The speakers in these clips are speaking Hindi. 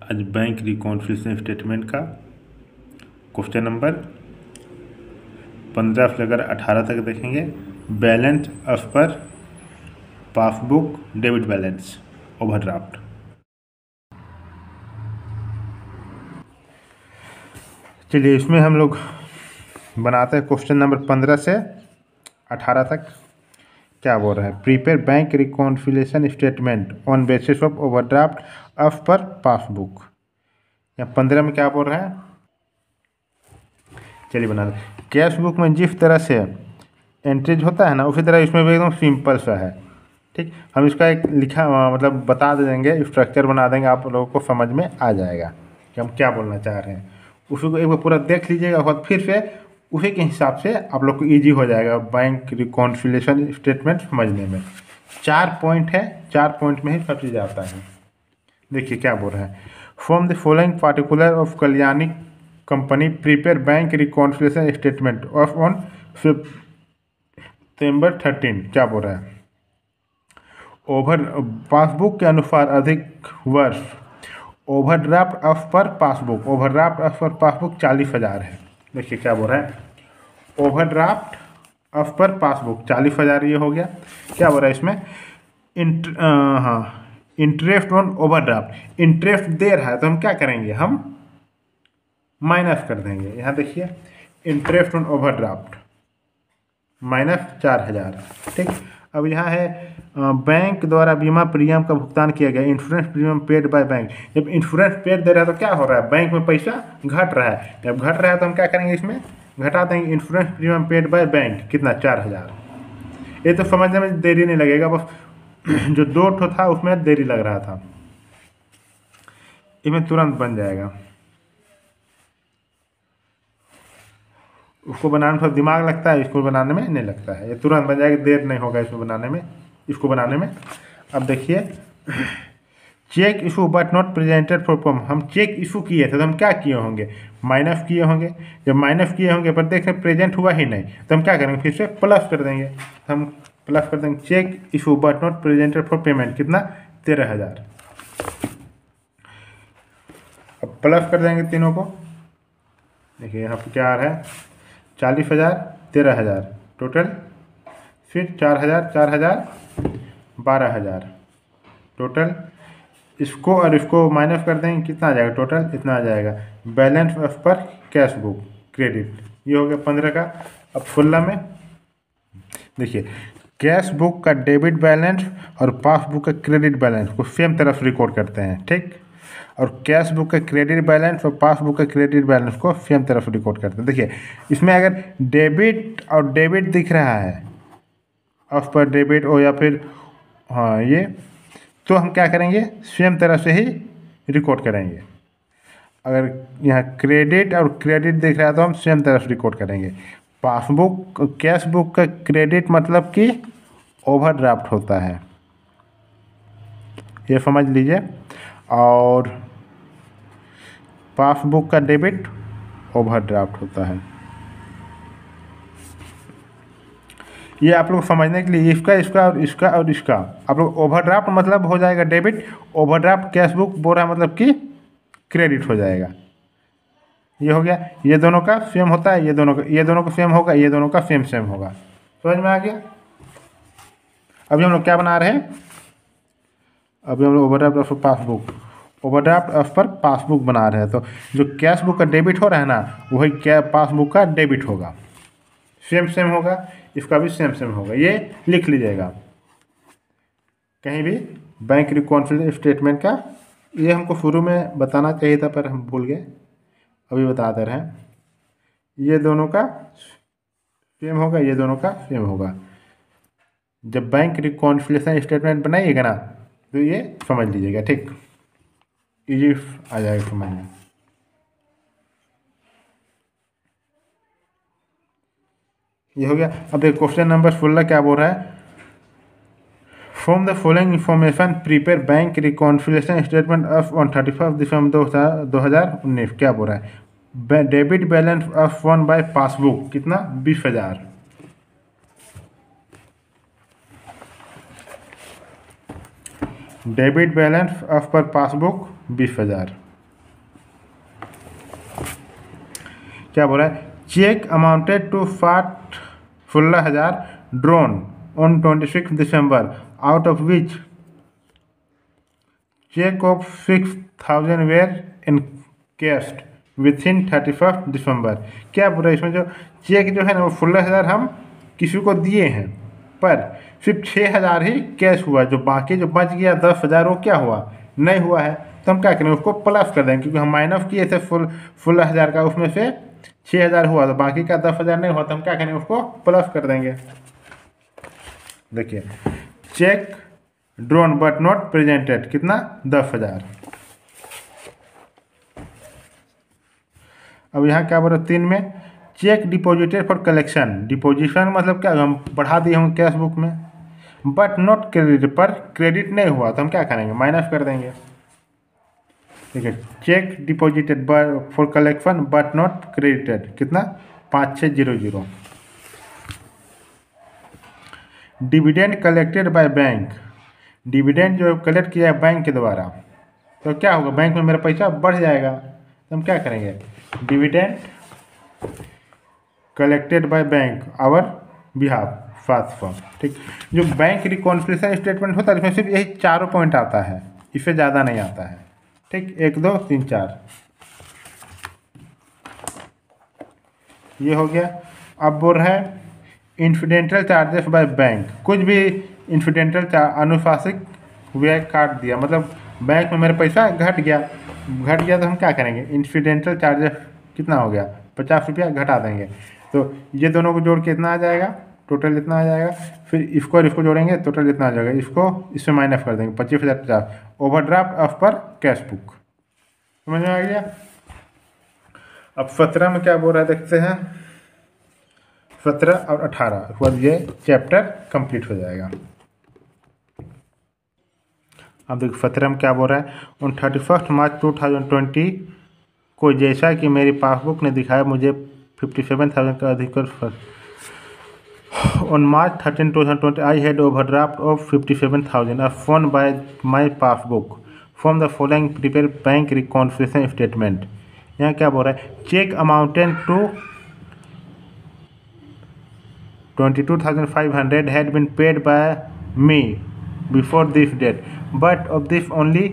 आज बैंक रिकॉन्सिलिएशन स्टेटमेंट का क्वेश्चन नंबर 15 से लेकर 18 तक देखेंगे। Balance as per passbook, debit balance, overdraft. चलिए इसमें हम लोग बनाते हैं क्वेश्चन नंबर 15 से 18 तक। क्या बोल रहा है? Prepare bank reconciliation statement on basis of overdraft as per passbook. या 15 में क्या बोल रहा है? चलिए बना दें। कैश बुक में जिस तरह से एंट्रीज होता है ना, उसी तरह इसमें भी एकदम सिंपल सा है। ठीक, हम इसका एक लिखा मतलब बता देंगे, स्ट्रक्चर बना देंगे, आप लोगों को समझ में आ जाएगा कि हम क्या बोलना चाह रहे हैं। उसी को एक बार पूरा देख लीजिएगा और फिर से उसी के हिसाब से आप लोग को ईजी हो जाएगा बैंक रिकॉन्सिलिएशन स्टेटमेंट समझने में। 4 पॉइंट है, 4 पॉइंट में ही सब चीज़ आता है। देखिए क्या बोल रहा है। From the following particular of Kalyani company prepare bank reconciliation statement of on सितंबर 13। क्या बोल रहा है? ओवर पासबुक के अनुसार अधिक वर्ष overdraft as per passbook, overdraft as per passbook 40,000 है। देखिए क्या बोल रहा है। ओवरड्राफ्ट एज पर पासबुक 40,000 ये हो गया। क्या बोल रहा है इसमें? इंटरेस्ट ऑन ओवरड्राफ्ट, इंटरेस्ट दे रहा है तो हम क्या करेंगे? हम माइनस कर देंगे। यहाँ देखिए इंटरेस्ट ऑन ओवरड्राफ्ट माइनस 4,000। ठीक, अब यहाँ है बैंक द्वारा बीमा प्रीमियम का भुगतान किया गया, insurance premium paid by bank. जब इंश्योरेंस पेड दे रहा है तो क्या हो रहा है? बैंक में पैसा घट रहा है। जब घट रहा है तो हम क्या करेंगे? इसमें घटा देंगे insurance premium paid by bank. कितना? 4,000। ये तो समझने में देरी नहीं लगेगा, बस जो 2 ठो था उसमें देरी लग रहा था, इसमें तुरंत बन जाएगा। उसको बनाने में थोड़ा दिमाग लगता है, इसको बनाने में नहीं लगता है। ये तुरंत बन जाएगा, देर नहीं होगा इसको बनाने में, इसको बनाने में। अब देखिए cheque issue but not presented for payment. हम चेक इशू किए थे तो हम क्या किए होंगे? माइनस किए होंगे। जब माइनस किए होंगे पर देख रहे प्रेजेंट हुआ ही नहीं तो हम क्या करेंगे? फिर से प्लस कर देंगे। हम प्लस कर देंगे। Cheque issue but not presented for payment कितना? 13,000। अब प्लस कर देंगे तीनों को। देखिए यहाँ पर क्या आ रहा है? 40,000, 13,000 टोटल, फिर 4,000, 4,000, 12,000 टोटल। इसको और इसको माइनस कर देंगे, कितना आ जाएगा? टोटल इतना आ जाएगा। Balance as per cash book credit, ये हो गया 15 का। अब 16 में देखिए कैश बुक का डेबिट बैलेंस और पासबुक का क्रेडिट बैलेंस को सेम तरफ रिकॉर्ड करते हैं। ठीक, और कैश बुक का क्रेडिट बैलेंस और पासबुक का क्रेडिट बैलेंस को सेम तरफ रिकॉर्ड करते हैं। देखिए इसमें अगर डेबिट और डेबिट दिख रहा है, ऑफ पर डेबिट हो या फिर ये, तो हम क्या करेंगे? सेम तरह से ही रिकॉर्ड करेंगे। अगर यहाँ क्रेडिट और क्रेडिट दिख रहा है तो हम सेम तरह से रिकॉर्ड करेंगे। पासबुक कैश बुक का क्रेडिट मतलब कि ओवरड्राफ्ट होता है, ये समझ लीजिए। और पासबुक का डेबिट ओवरड्राफ्ट होता है। ये आप लोग समझने के लिए इसका इसका और इसका और इसका आप लोग ओवरड्राफ्ट मतलब हो जाएगा डेबिट, ओवरड्राफ्ट कैश बुक बोल रहा मतलब कि क्रेडिट हो जाएगा। ये हो गया। ये दोनों का सेम होता है, ये दोनों का सेम होगा, ये दोनों का सेम सेम होगा। समझ में आ गया? अभी हम लोग क्या बना रहे हैं? अभी हम लोग overdraft of passbook, overdraft of per passbook बना रहे हैं। तो जो कैश बुक का डेबिट हो रहा है ना, वही क्या पासबुक का डेबिट होगा। सेम सेम होगा, इसका भी सेम सेम होगा। ये लिख लीजिएगा कहीं भी बैंक रिकॉन्सिलिएशन स्टेटमेंट का। ये हमको शुरू में बताना चाहिए था पर हम भूल गए, अभी बता दे रहे हैं। ये दोनों का सेम होगा, ये दोनों का सेम होगा। जब बैंक रिकॉन्सिलिएशन स्टेटमेंट बनाइएगा ना तो ये समझ लीजिएगा। ठीक, इजी आ जाएगा समझ में। ये हो गया। अब देखिए क्वेश्चन नंबर 16 क्या बोल रहा है? From the following information prepare bank reconciliation statement of on 31 December 2019। क्या बोल रहा है? Debit balance of one by passbook कितना? 20,000। Debit balance of per passbook 20,000। क्या बोला है, cheque amounted to 16,000 drawn on 26 December out of which cheque of 6,000 were encashed within 31 December. क्या बोल रहा है इसमें, जो चेक जो है ना वो 16,000 हम किसी को दिए हैं, पर सिर्फ 6,000 ही कैश हुआ, जो बाकी जो बच गया 10,000 वो क्या हुआ, नहीं हुआ है। तो हम क्या करेंगे, उसको प्लस कर देंगे, क्योंकि हम माइनस किए थे 16,000 का, उसमें से 6,000 हुआ तो बाकी का 10,000 नहीं हुआ, तो हम क्या करेंगे, उसको प्लस कर देंगे। देखिए, cheque drawn but not presented कितना, 10,000। अब यहाँ क्या बोल रहे 3 में, cheque deposited for collection. Deposition मतलब क्या, हम बढ़ा दिए होंगे कैश बुक में, बट नॉट क्रेडिट, पर क्रेडिट नहीं हुआ तो हम क्या करेंगे, माइनस कर देंगे। ठीक है, check deposited for collection but not credited कितना, 5600। Dividend collected by bank. Dividend जो कलेक्ट किया है बैंक के द्वारा, तो क्या होगा, बैंक में मेरा पैसा बढ़ जाएगा, तो हम क्या करेंगे, dividend collected by bank our behalf fast form. ठीक, जो बैंक रिकॉन्सिलिएशन स्टेटमेंट होता है इसमें सिर्फ यही 4 पॉइंट आता है, इससे ज़्यादा नहीं आता है। ठीक, 1 2 3 4 ये हो गया। अब बोल रहा है इंसिडेंटल चार्जेस बाय बैंक, कुछ भी इंसिडेंटल अनुशासिक व्यय काट दिया, मतलब बैंक में मेरा पैसा घट गया तो हम क्या करेंगे, इंसिडेंटल चार्जेस कितना हो गया, 50 रुपया घटा देंगे। तो ये दोनों को जोड़ के इतना आ जाएगा, टोटल इतना आ जाएगा, फिर इसको और इसको जोड़ेंगे टोटल इतना आ जाएगा, इसको इससे माइनस कर देंगे, 25,050 ओवरड्राफ्ट ऑफ पर कैश बुक। समझ में आ गया। अब 17 में क्या बोल रहा है देखते हैं, 17 और 18 के बाद ये चैप्टर कंप्लीट हो जाएगा। अब देखो 17 में क्या बोल रहा है, ऑन 31 मार्च 2020 को जैसा कि मेरी पासबुक ने दिखाया मुझे 57,000 का अधिक। On March 13, 2020, I had overdraft of 57,000 as shown by my passbook from the following prepared bank reconciliation statement। यहाँ क्या बोल रहा है, cheque amounted to 22,500 had been paid by me before this date, but of this only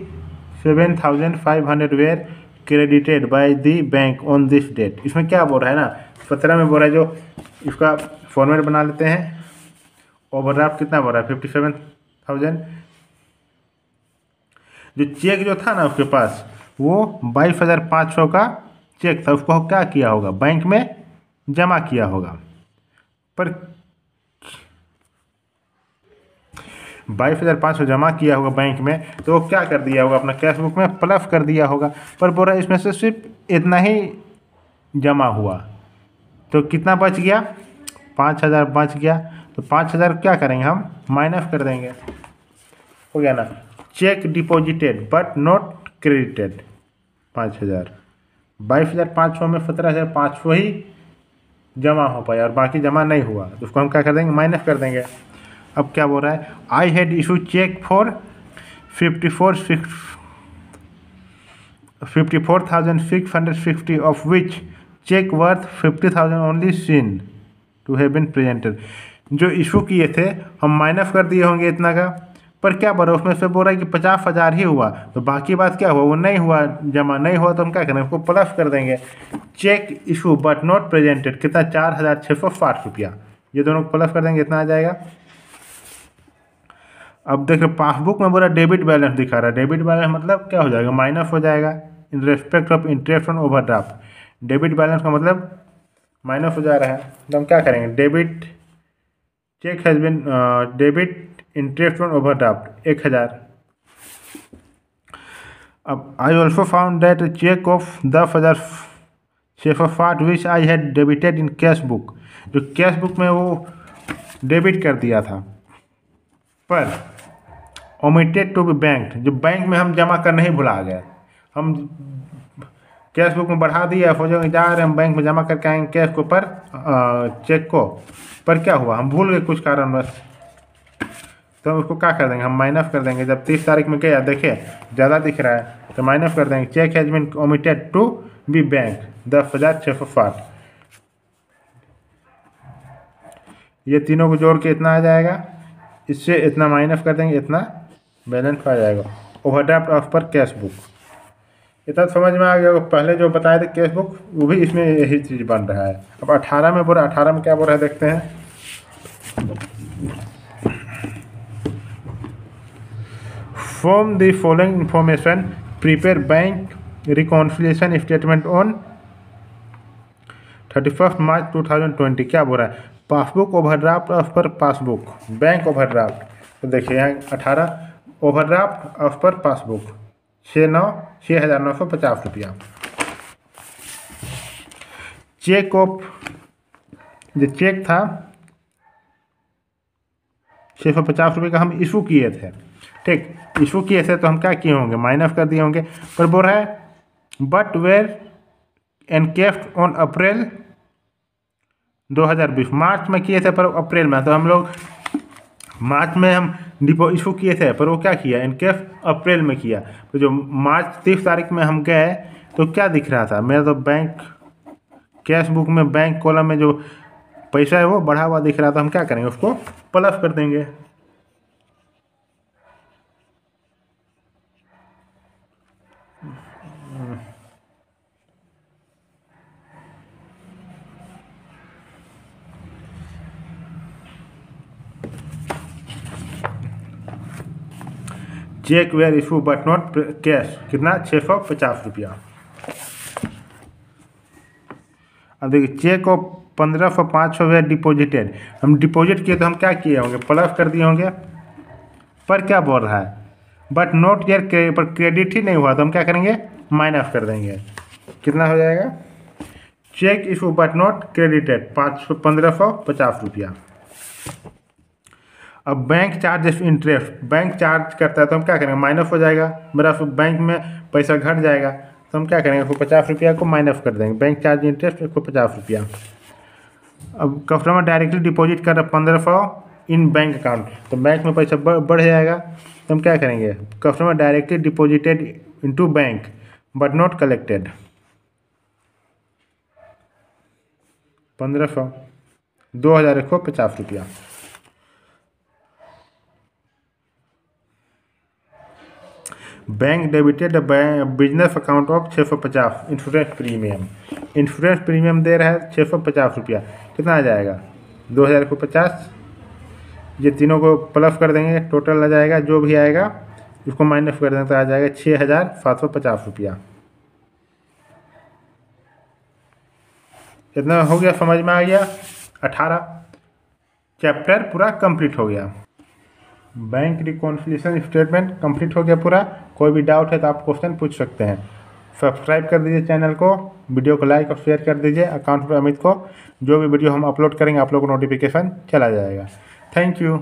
7,500 were credited by the bank on this date। इसमें क्या बोल रहा है ना, 17 में बोल रहा है, जो इसका फॉर्मेट बना लेते हैं, ओवरड्राफ्ट कितना बोल रहा है 57,000, जो चेक जो था ना उसके पास वो 22,500 का चेक था, उसको क्या किया होगा, बैंक में जमा किया होगा, पर 22,500 जमा किया होगा बैंक में, तो वो क्या कर दिया होगा, अपना कैश बुक में प्लस कर दिया होगा, पर बोल रहा है इसमें से सिर्फ इतना ही जमा हुआ, तो कितना बच गया, 5,000 बच गया, तो 5,000 क्या करेंगे हम, माइनस कर देंगे, हो गया ना। Check deposited but not credited 5,000, 22,500 में 17,500 ही जमा हो पाया और बाकी जमा नहीं हुआ, तो उसको हम क्या कर देंगे, माइनस कर देंगे। अब क्या बोल रहा है, I had issue cheque for 54,650 of which cheque worth 50,000 only seen to have been presented. जो इशू किए थे हम माइनस कर दिए होंगे इतना का, पर क्या बोल रहा है उसमें से बोल रहा है कि 50,000 ही हुआ, तो बाकी बात क्या हुआ, वो नहीं हुआ, जमा नहीं हुआ, तो हम क्या करेंगे, उसको प्लस कर देंगे। Cheque issue but not presented कितना, 4,660 रुपया, ये दोनों को प्लस कर देंगे, इतना आ जाएगा। अब देख रहे पासबुक में बोला डेबिट बैलेंस दिखा रहा है, डेबिट बैलेंस मतलब क्या हो जाएगा, माइनस हो जाएगा in respect of interest on overdraft. Debit balance का मतलब माइनस हो जा रहा है, तो हम क्या करेंगे, debit cheque has been debit interest on overdraft 1,000। अब I also found that cheque of 10,660 which I had debited in cash book, जो कैश बुक में वो डेबिट कर दिया था, पर ओमिटेड टू बी बैंक, जो बैंक में हम जमा करना ही भुला गए, हम कैश बुक में बढ़ा दिया, सोचेंगे जा रहे हम बैंक में जमा करके आएंगे कैश को, पर चेक को, पर क्या हुआ, हम भूल गए कुछ कारणवश, तो उसको क्या कर देंगे, हम माइनस कर देंगे। जब 30 तारीख में क्या देखिए ज़्यादा दिख रहा है, तो माइनस कर देंगे। Cheque has been omitted to be bank 10,660, ये तीनों को जोड़ के इतना आ जाएगा, इससे इतना माइनस कर देंगे, इतना बैलेंस आ जाएगा। ओवरड्राफ्ट ऑफ पर कैश बुक, इतना समझ में आ गया। पहले जो बताए थे कैश बुक, वो भी इसमें यही चीज़ बन रहा है। अब 18 में बोला, 18 में क्या बोल रहा है देखते हैं। From the following information prepare bank reconciliation statement on 31 मार्च 2020। क्या बोल रहा है, passbook overdraft of per passbook, bank overdraft. तो देखिए यहाँ 18 ओवरड्राफ्ट ऑफ पर पासबुक 6,950 रुपया। चेक ऑफ, जो चेक था 650 रुपये का हम इशू किए थे, ठीक, इशू किए थे तो हम क्या किए होंगे, माइनस कर दिए होंगे। पर बोल रहा है बट वेयर एनकेफ्ट ऑन अप्रैल 2020, मार्च में किए थे पर अप्रैल में, तो हम लोग मार्च में हम डिपो इशू किए थे, पर वो क्या किया, एनकेफ्ट अप्रैल में किया। तो जो मार्च 30 तारीख में हम गए तो क्या दिख रहा था, मेरा तो बैंक कैश बुक में बैंक कॉलम में जो पैसा है वो बढ़ा हुआ दिख रहा था। हम क्या करेंगे, उसको प्लस कर देंगे। Cheque were issue but not cash, कितना, 650 रुपया। अब देखिए चेक को 1505 वेयर डिपॉजिटेड, हम डिपॉजिट किए तो हम क्या किए होंगे, प्लस कर दिए होंगे। पर क्या बोल रहा है, बट नॉट यार पर क्रेडिट ही नहीं हुआ तो हम क्या करेंगे, माइनस कर देंगे। कितना हो जाएगा, cheque issue but not credited 1550 रुपया। अब bank charge interest, bank charge करता है तो हम क्या करेंगे, माइनस हो जाएगा, मेरा बैंक में पैसा घट जाएगा तो हम क्या करेंगे, 150 रुपया को माइनस कर देंगे। बैंक चार्ज इंटरेस्ट 150 रुपया। अब कस्टमर डायरेक्टली डिपॉजिट कर रहा है 1500 इन बैंक अकाउंट, तो बैंक में पैसा बढ़ जाएगा तो हम क्या करेंगे, customer directly deposited into bank but not collected 1500, 2150 रुपया। Bank debited business account of 650 insurance premium, insurance premium दे रहा है 650 रुपया। कितना आ जाएगा, 2150, ये तीनों को प्लस कर देंगे, टोटल आ जाएगा जो भी आएगा इसको माइनस कर देंगे तो आ जाएगा 6750 रुपया। इतना हो गया, समझ में आ गया। 18 चैप्टर पूरा कंप्लीट हो गया। बैंक रिकॉन्सिलिएशन स्टेटमेंट कंप्लीट हो गया पूरा। कोई भी डाउट है तो आप क्वेश्चन पूछ सकते हैं। सब्सक्राइब कर दीजिए चैनल को, वीडियो को लाइक और शेयर कर दीजिए। अकाउंट पे अमित को जो भी वीडियो हम अपलोड करेंगे आप लोग को नोटिफिकेशन चला जाएगा। Thank you.